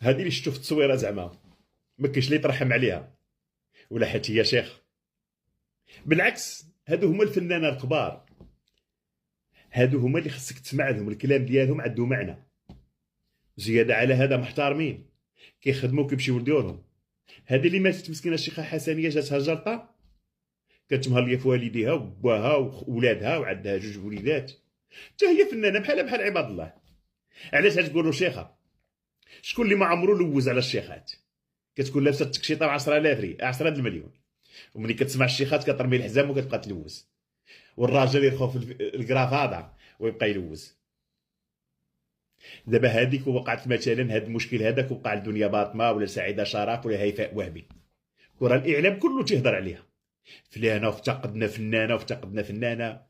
هذه اللي شفتو في التصويره زعما ما كاينش اللي يترحم عليها ولا حيت هي شيخ. بالعكس هادو هما الفنانه الكبار، هادو هما اللي خصك تسمع لهم الكلام ديالهم عنده معنى. زياده على هذا محترمين كيخدموا كيمشيو لديورهم. هذه اللي ماتت مسكينه الشيخه حسنيه جاتها جلطه كانت مهليه في والديها وباها وولادها وعندها جوج وليدات، حتى هي فنانه بحال عباد الله. علاش تقولوا شيخه؟ شكون اللي ما عمرو لوز على الشيخات؟ كتكون لابسه التكشيطه ب 10,000 ريال 10 المليون، وملي كتسمع الشيخات كترمي الحزام وكتبقى تلوز، والراجل يرخو في الكرافاده ويبقى يلوز. دابا هذيك وقعت مثلا هذا المشكل هذاك وقع لدنيا باطمه ولا سعيده شرف ولا هيفاء وهبي، وراه الاعلام كله تيهضر عليها، فلانه افتقدنا فنانه وافتقدنا فنانه.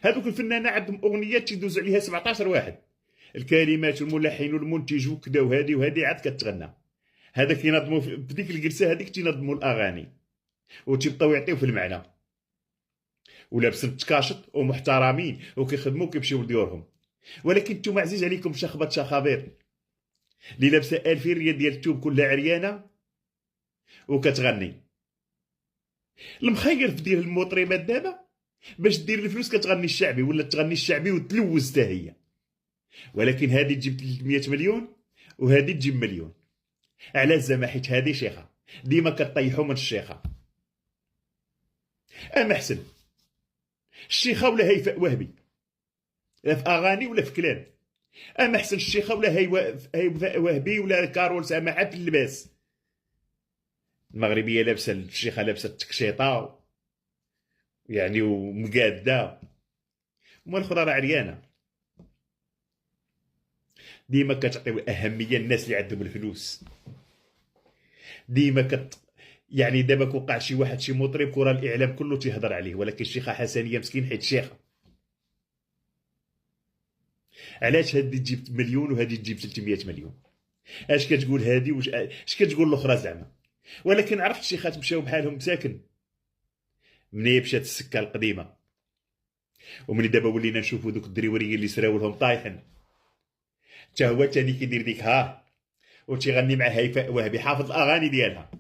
هذوك الفنانه عندهم اغنيات تيدوز عليها 17 واحد، الكلمات والملحن والمنتج وكذا وهذه عاد كتغنى. هذا كينظموا في ديك الجلسه هذيك تينظموا الاغاني وتيبقاو يعطيو في المعنى، ولابسين تكاشط ومحترمين وكيخدموا كيمشيو لديورهم. ولكن نتوما عزيز عليكم شخبط شخابير اللي لابسه 2000 ريال ديال الثوب كلها عريانه وكتغني. المخير في ديال المطربات دابا باش دير الفلوس كتغني الشعبي ولا تغني الشعبي وتلوز حتى هي، ولكن هذه تجيب 300 مليون وهذه تجيب مليون. على زعما حيت هذه شيخه ديما كطيحوا من الشيخه. اما حسن الشيخه ولا هيفاء وهبي لا في اغاني ولا في كلام، اما حسن الشيخه ولا هيفاء وهبي ولا كارول سماحه في اللباس. المغربيه لابسه الشيخه لابسه التكشيطه يعني ومقاده، وما الاخرى راه عريانه. ديما كتعطيو الاهميه للناس اللي عندهم الفلوس. ديما يعني دابا كوقع شي واحد شي مطرب كره الاعلام كله تيهضر عليه، ولكن الشيخه حسنيه مسكين حيت شيخه. علاش هادي تجيب مليون وهادي تجيب 300 مليون؟ اش كتقول هادي اش كتقول الاخرى زعما؟ ولكن عرفت الشيخات مشاو بحالهم مساكن مني مشات السكه القديمه، ومني دابا ولينا نشوفوا دوك الدريوريين اللي سراو لهم طايحن، حتى هو تاني كيدير ديك ها وتيغني مع هيفاء وهبي حافظ الاغاني ديالها.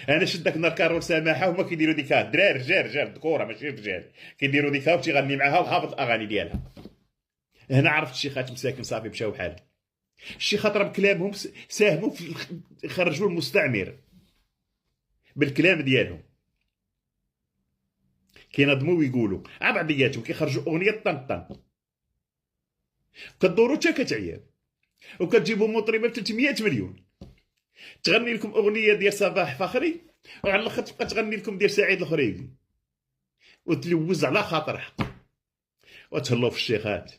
انا شد داك نهار كارول سماحه هما كيديروا ديك ها دراري رجال ذكوره ماشي رجال كيديروا ديك ها وتيغني معاها وحافظ الاغاني ديالها. هنا عرفت الشيخات مساكن صافي مشاو بحالهم. الشيخات راه بكلامهم ساهموا في خرجوا المستعمر بالكلام ديالهم، كينظموا ويقولوا عا بعضياتهم كيخرجوا اغنيه طن كدوروا حتى كتعيا وكتجيبوا مطربه ب 300 مليون تغني لكم اغنيه ديال صباح فخري وعلى الاخر تبقى تغني لكم ديال سعيد الخريبي وتلوز على خاطرها. وتهلاو في الشيخات،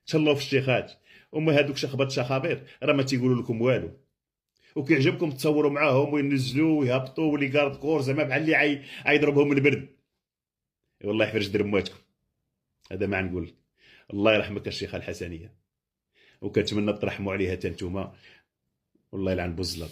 تهلاو في الشيخات. هما هادوك شخبط شخابيط راه ما تيقولوا لكم والو، وكيعجبكم تصوروا معاهم وينزلوا ويهبطوا ولي كارد كور زعما بحال اللي عيضربهم البرد. والله يحفرج درمواتكم. هذا ما نقول. الله يرحمك الشيخه الحسنيه، وكنتمنى ترحموا عليها حتى نتوما. والله يلعن بوزلط.